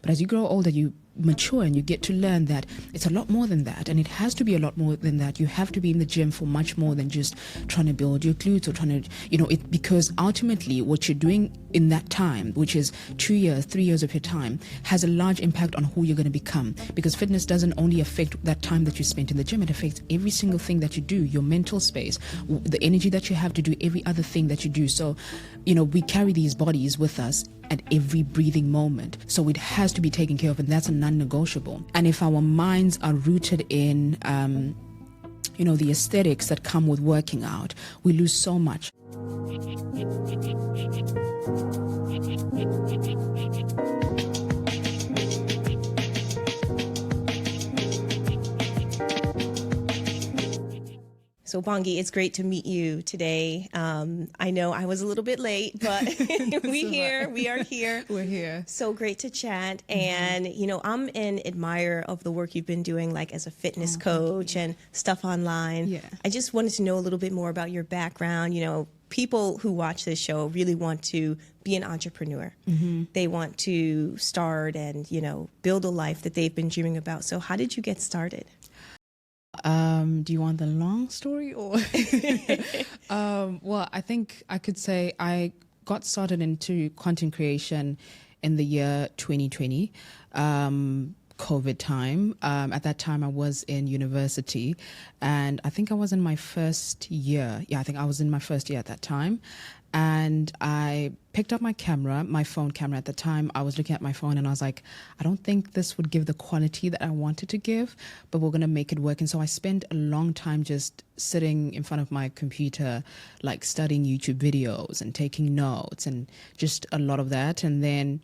But as you grow older, you mature and you get to learn that it's a lot more than that, and it has to be a lot more than that. You have to be in the gym for much more than just trying to build your glutes or trying to, it, because ultimately what you're doing in that time, which is 2 years, 3 years of your time, has a large impact on who you're going to become, because fitness doesn't only affect that time that you spent in the gym, it affects every single thing that you do, your mental space, the energy that you have to do every other thing that you do. So, we carry these bodies with us at every breathing moment. So it has to be taken care of, and that's a non-negotiable. And if our minds are rooted in, the aesthetics that come with working out, we lose so much. So Bonge, it's great to meet you today. I know I was a little bit late, but we are here. We're here. So great to chat. And, I'm an admirer of the work you've been doing, like as a fitness coach and stuff online. Yeah. I just wanted to know a little bit more about your background. People who watch this show really want to be an entrepreneur. Mm-hmm. They want to start and, build a life that they've been dreaming about. So how did you get started? Do you want the long story or? Well, I think I could say I got started into content creation in the year 2020, COVID time. At that time I was in university, and I think I was in my first year. Yeah, I think I was in my first year at that time. And I picked up my phone camera at the time. I was looking at my phone and I was like, I don't think this would give the quality that I wanted to give, but we're going to make it work. And so I spent a long time just sitting in front of my computer, like studying YouTube videos and taking notes and just a lot of that. And then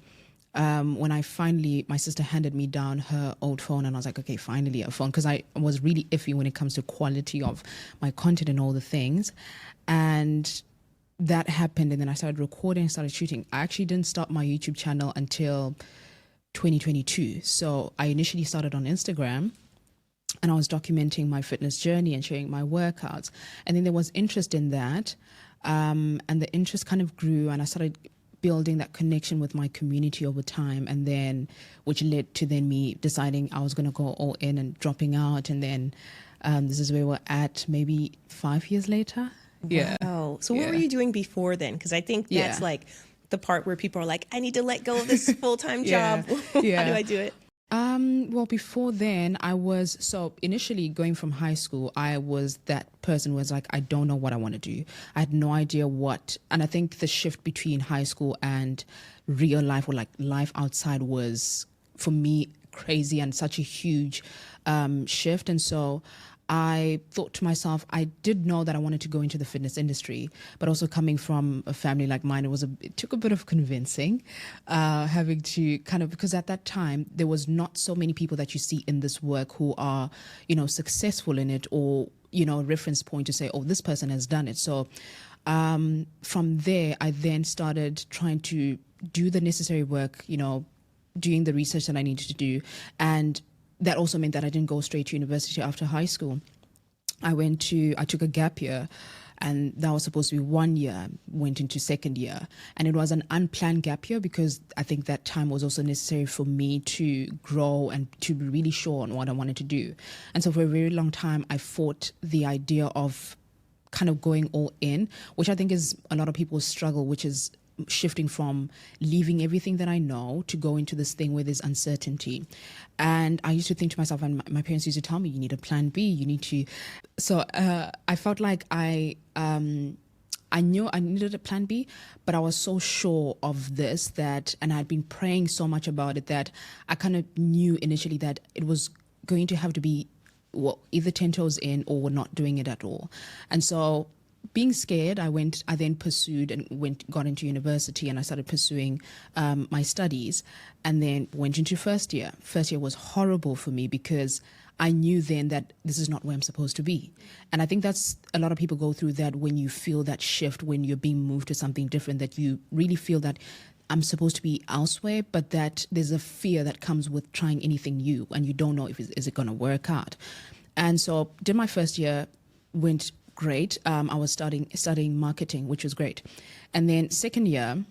when my sister handed me down her old phone, and I was like, okay, finally a phone, because I was really iffy when it comes to quality of my content and all the things. And that happened, and then I started recording, started shooting. I actually didn't start my YouTube channel until 2022. So I initially started on Instagram, and I was documenting my fitness journey and sharing my workouts. And then there was interest in that, and the interest kind of grew, and I started building that connection with my community over time, and then which led to then me deciding I was going to go all in and dropping out. And then this is where we're at maybe 5 years later. Yeah. Wow. So what were you doing before then? Because I think that's like the part where people are like, I need to let go of this full-time job. How do I do it? Well, before then, so initially going from high school, I was that person who was like, I don't know what I want to do. I had no idea and I think the shift between high school and real life, or like life outside, was for me crazy and such a huge shift. And so I thought to myself, I did know that I wanted to go into the fitness industry, but also coming from a family like mine, it took a bit of convincing, having to because at that time, there was not so many people that you see in this work who are, successful in it, or, a reference point to say, oh, this person has done it. So from there, I then started trying to do the necessary work, doing the research that I needed to do. And that also meant that I didn't go straight to university after high school. I took a gap year, and that was supposed to be 1 year, went into second year. And it was an unplanned gap year, because I think that time was also necessary for me to grow and to be really sure on what I wanted to do. And so for a very long time, I fought the idea of kind of going all in, which I think is a lot of people's struggle, which is shifting from leaving everything that I know to go into this thing where there's uncertainty. And I used to think to myself, and my parents used to tell me, you need a plan B, you need to. So I felt like I knew I needed a plan B, but I was so sure of this and I'd been praying so much about it that I kind of knew initially that it was going to have to be either 10 toes in or we're not doing it at all. And so being scared, I then pursued and got into university, and I started pursuing my studies, and then went into first year. First year was horrible for me because I knew then that this is not where I'm supposed to be. And I think that's a lot of people go through that when you feel that shift, when you're being moved to something different, that you really feel that I'm supposed to be elsewhere, but that there's a fear that comes with trying anything new, and you don't know if is it going to work out. And so did my first year, went great. I was studying marketing, which was great. And then second year,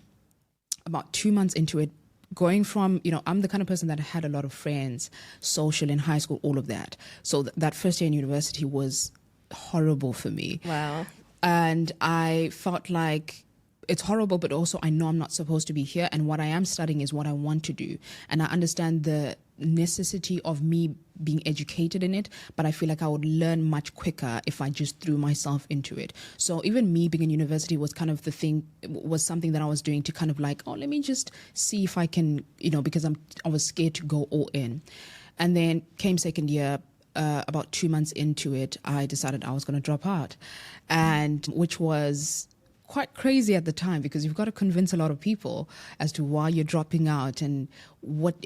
about 2 months into it, going from, I'm the kind of person that had a lot of friends, social in high school, all of that. So that first year in university was horrible for me. Wow. And I felt like it's horrible, but also I know I'm not supposed to be here. And what I am studying is what I want to do. And I understand the necessity of me being educated in it, but I feel like I would learn much quicker if I just threw myself into it. So even me being in university was kind of was something that I was doing to kind of like, let me just see if I can, because I was scared to go all in. And then came second year, about 2 months into it, I decided I was going to drop out, and which was quite crazy at the time, because you've got to convince a lot of people as to why you're dropping out and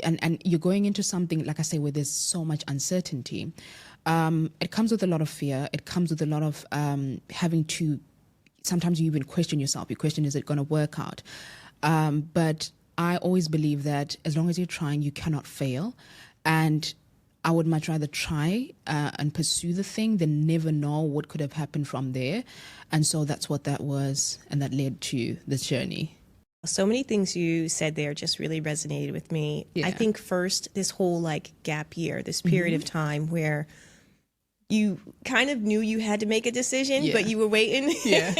and you're going into something, like I say, where there's so much uncertainty. It comes with a lot of fear. It comes with a lot of having to, sometimes you even question yourself. You question, is it going to work out? But I always believe that as long as you're trying, you cannot fail. And I would much rather try and pursue the thing than never know what could have happened from there. And so that's what that was, and that led to this journey. So many things you said there just really resonated with me. Yeah. I think first, this whole gap year, this period of time where you kind of knew you had to make a decision, but you were waiting. Yeah.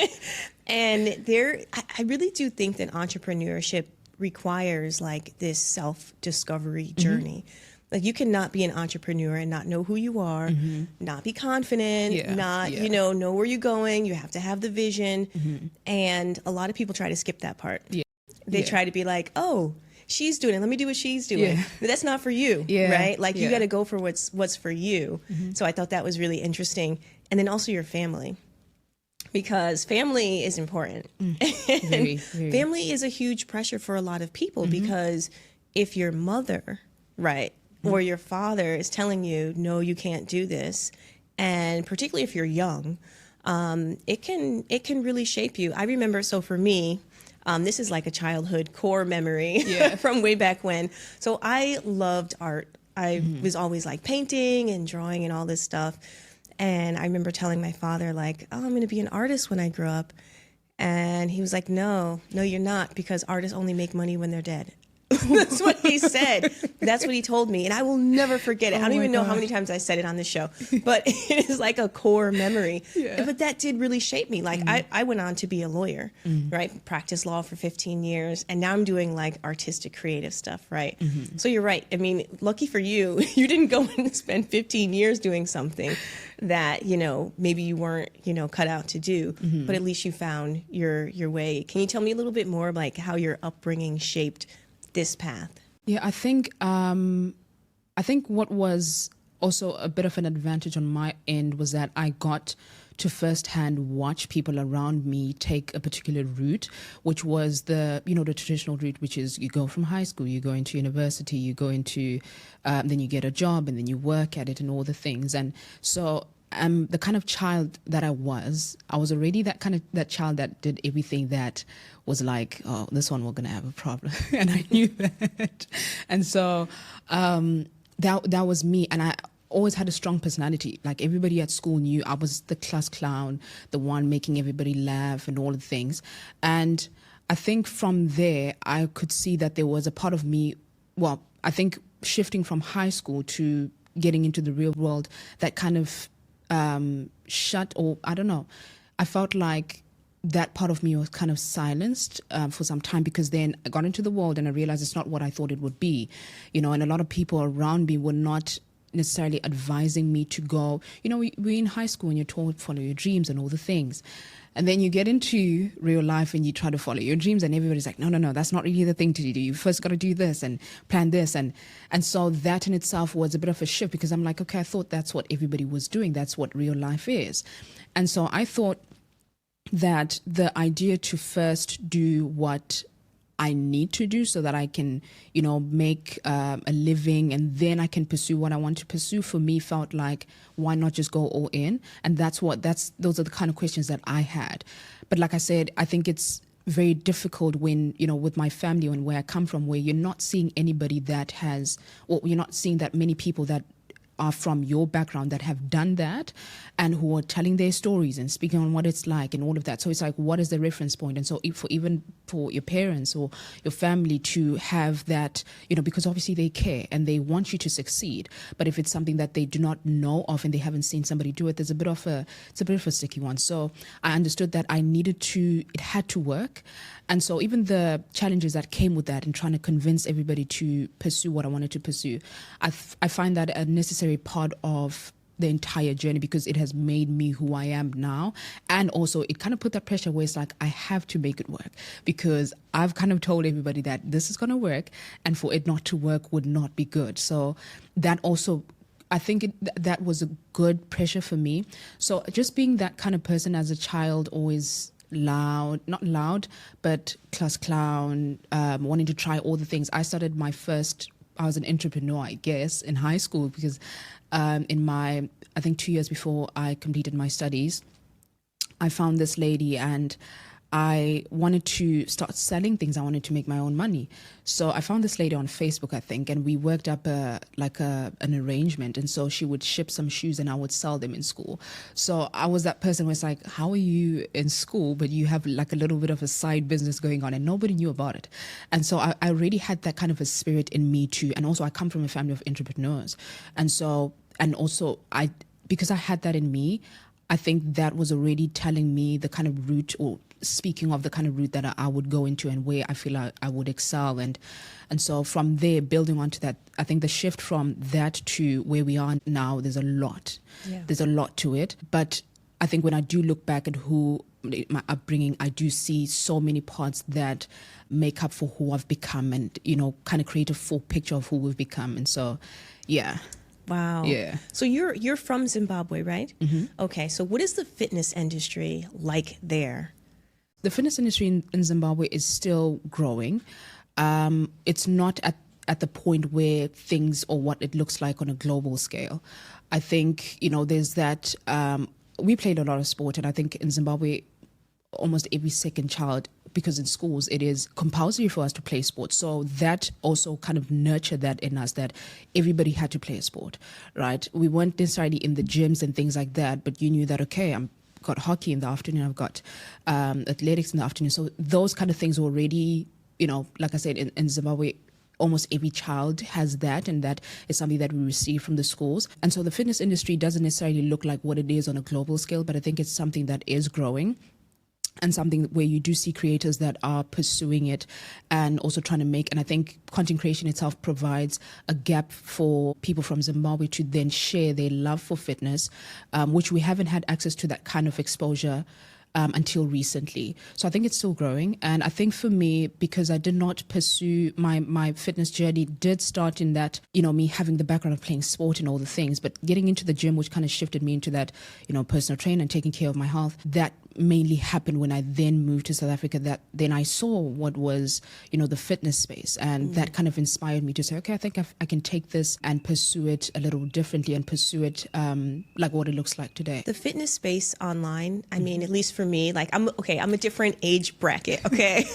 And I really do think that entrepreneurship requires this self-discovery journey. Like, you cannot be an entrepreneur and not know who you are, not be confident, not, know where you're going. You have to have the vision. And a lot of people try to skip that part. Yeah. They try to be like, oh, she's doing it, let me do what she's doing. Yeah. But that's not for you, right? You got to go for what's for you. So I thought that was really interesting. And then also your family, because family is important. Very. Family is a huge pressure for a lot of people, because if your mother, right, or your father is telling you, no, you can't do this, and particularly if you're young, it can really shape you. I remember, so for me, this is like a childhood core memory from way back when. So I loved art. I was always painting and drawing and all this stuff. And I remember telling my father I'm going to be an artist when I grow up. And he was like, no, you're not, because artists only make money when they're dead. That's what he said. That's what he told me. And I will never forget it. I don't even know how many times I said it on this show, but it is like a core memory. Yeah. But that did really shape me. I went on to be a lawyer, right? Practiced law for 15 years. And now I'm doing artistic, creative stuff, right? So you're right. I mean, lucky for you, you didn't go and spend 15 years doing something that, maybe you weren't, cut out to do, but at least you found your way. Can you tell me a little bit more of how your upbringing shaped this path? Yeah, I think what was also a bit of an advantage on my end was that I got to firsthand watch people around me take a particular route, which was the traditional route, which is you go from high school, you go into university, you go into, then you get a job, and then you work at it and all the things. And so the kind of child that I was already that child that did everything that was oh, this one we're going to have a problem. And I knew that. And so that was me. And I always had a strong personality. Everybody at school knew I was the class clown, the one making everybody laugh and all the things. And I think from there, I could see that there was a part of me, well, I think shifting from high school to getting into the real world, that kind of shut, or I don't know, I felt like that part of me was kind of silenced for some time, because then I got into the world and I realized it's not what I thought it would be, and a lot of people around me were not necessarily advising me to go, we're in high school and you're told follow your dreams and all the things. And then you get into real life and you try to follow your dreams, and everybody's like, no, that's not really the thing to do. You first got to do this and plan this. And so that in itself was a bit of a shift, because I'm like, okay, I thought that's what everybody was doing. That's what real life is. And so I thought that the idea to first do what I need to do so that I can, make a living, and then I can pursue what I want to pursue, for me felt like, why not just go all in? And those are the kind of questions that I had. But like I said, I think it's very difficult when, with my family and where I come from, where you're not seeing anybody that has, or you're not seeing that many people that are from your background that have done that and who are telling their stories and speaking on what it's like and all of that. So it's like, what is the reference point? And so even for your parents or your family to have that, because obviously they care and they want you to succeed. But if it's something that they do not know of and they haven't seen somebody do it, it's a bit of a sticky one. So I understood that it had to work. And so even the challenges that came with that and trying to convince everybody to pursue what I wanted to pursue, I find that a necessary part of the entire journey, because it has made me who I am now. And also it kind of put that pressure where it's like, I have to make it work, because I've kind of told everybody that this is going to work, and for it not to work would not be good. So that also, I think that was a good pressure for me. So just being that kind of person as a child, always not loud, but class clown, wanting to try all the things. I was an entrepreneur, I guess, in high school, because I think 2 years before I completed my studies, I found this lady and I wanted to start selling things. I wanted to make my own money. So I found this lady on Facebook, I think, and we worked up an arrangement. And so she would ship some shoes and I would sell them in school. So I was that person where it's like, how are you in school, but you have like a little bit of a side business going on, and nobody knew about it. And so I really had that kind of a spirit in me too. And also I come from a family of entrepreneurs. Because I had that in me, I think that was already telling me the kind of route, or speaking of the kind of route that I would go into and where I feel I would excel. And so from there, building onto that, I think the shift from that to where we are now, there's a lot. Yeah. There's a lot to it. But I think when I do look back at my upbringing, I do see so many parts that make up for who I've become, and, kind of create a full picture of who we've become. And so, yeah. Wow. Yeah. So you're from Zimbabwe, right? Mm-hmm. Okay. So what is the fitness industry like there? The fitness industry in Zimbabwe is still growing. It's not at the point where things, or what it looks like on a global scale. I think, there's that, we played a lot of sport, and I think in Zimbabwe, almost every second child, because in schools it is compulsory for us to play sports. So that also kind of nurtured that in us, that everybody had to play a sport, right? We weren't necessarily in the gyms and things like that, but you knew that, okay, I've got hockey in the afternoon, I've got athletics in the afternoon. So those kind of things already, like I said, in Zimbabwe, almost every child has that, and that is something that we receive from the schools. And so the fitness industry doesn't necessarily look like what it is on a global scale, but I think it's something that is growing, and something where you do see creators that are pursuing it and also trying to make, and I think content creation itself provides a gap for people from Zimbabwe to then share their love for fitness, which we haven't had access to that kind of exposure until recently. So I think it's still growing. And I think for me, because I did not pursue my fitness journey, did start in that, me having the background of playing sport and all the things, but getting into the gym, which kind of shifted me into that, personal trainer and taking care of my health, that mainly happened when I then moved to South Africa. That then I saw what was, the fitness space, and that kind of inspired me to say, okay, I think I can take this and pursue it a little differently, and pursue it like what it looks like today. The fitness space online, I mean, at least for me, like I'm a different age bracket, okay,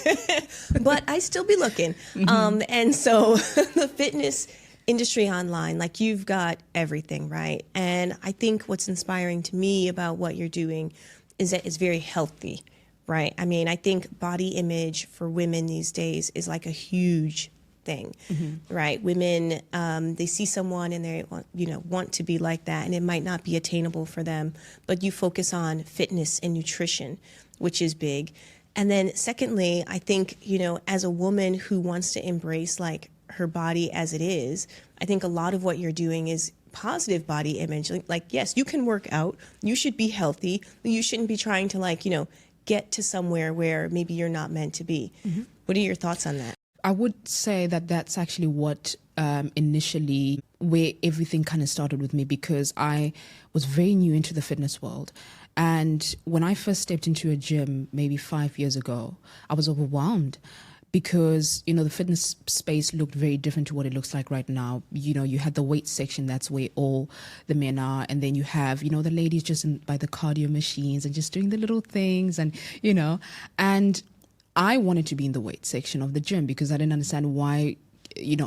but I still be looking, and so the fitness industry online, like you've got everything, right? And I think what's inspiring to me about what you're doing is that it's very healthy, right? I mean, I think body image for women these days is like a huge thing, right? Women, they see someone and they want to be like that, and it might not be attainable for them, but you focus on fitness and nutrition, which is big. And then secondly, I think, as a woman who wants to embrace like her body as it is, I think a lot of what you're doing is positive body image. Like, yes, you can work out, you should be healthy, you shouldn't be trying to get to somewhere where maybe you're not meant to be. What are your thoughts on that? I would say that that's actually what initially where everything kind of started with me, because I was very new into the fitness world. And when I first stepped into a gym maybe 5 years ago, I was overwhelmed, because, the fitness space looked very different to what it looks like right now. You had the weight section, that's where all the men are. And then you have, the ladies just by the cardio machines and just doing the little things and I wanted to be in the weight section of the gym, because I didn't understand why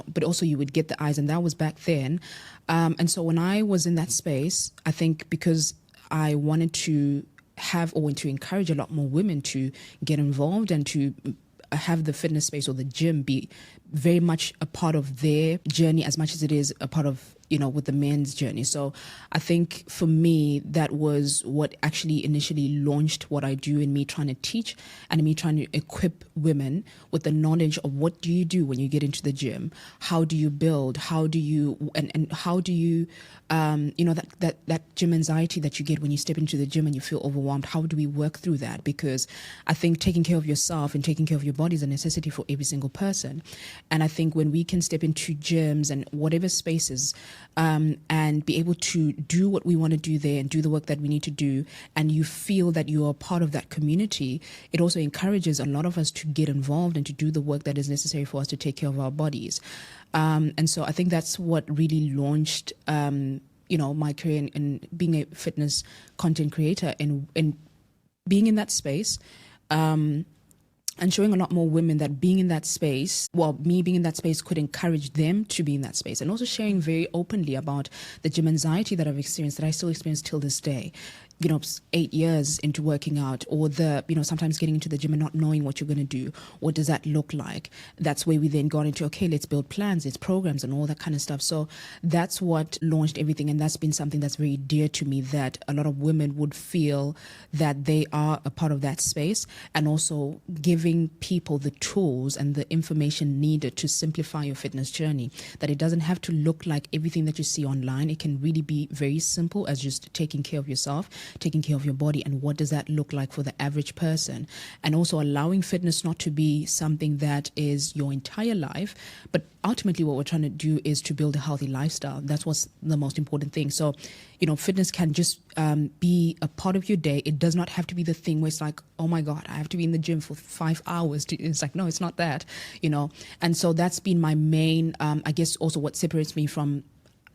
but also you would get the eyes, and that was back then. And so when I was in that space, I think because I wanted to to encourage a lot more women to get involved and to have the fitness space or the gym be very much a part of their journey as much as it is a part of, with the men's journey. So I think for me, that was what actually initially launched what I do, in me trying to teach and me trying to equip women with the knowledge of what do you do when you get into the gym? How do you build? How do you, and how do you, that gym anxiety that you get when you step into the gym and you feel overwhelmed? How do we work through that? Because I think taking care of yourself and taking care of your body is a necessity for every single person. And I think when we can step into gyms and whatever spaces, and be able to do what we want to do there and do the work that we need to do, and you feel that you are part of that community, it also encourages a lot of us to get involved and to do the work that is necessary for us to take care of our bodies. And so I think that's what really launched, my career in being a fitness content creator and being in that space. And showing a lot more women that being in that space, me being in that space could encourage them to be in that space. And also sharing very openly about the gym anxiety that I've experienced, that I still experience till this day. 8 years into working out, or sometimes getting into the gym and not knowing what you're going to do. What does that look like? That's where we then got into, okay, let's build plans, let's programs and all that kind of stuff. So that's what launched everything. And that's been something that's very dear to me, that a lot of women would feel that they are a part of that space, and also giving people the tools and the information needed to simplify your fitness journey, that it doesn't have to look like everything that you see online. It can really be very simple as just taking care of yourself, taking care of your body, and what does that look like for the average person. And also allowing fitness not to be something that is your entire life, but ultimately what we're trying to do is to build a healthy lifestyle. That's what's the most important thing. So, fitness can just be a part of your day. It does not have to be the thing where it's like, oh my God, I have to be in the gym for 5 hours. It's like, no, it's not that, And so that's been my main, I guess also what separates me from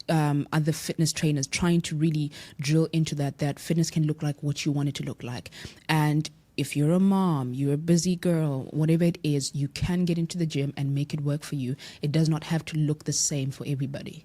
other fitness trainers, trying to really drill into that fitness can look like what you want it to look like. And if you're a mom, you're a busy girl, whatever it is, you can get into the gym and make it work for you. It does not have to look the same for everybody.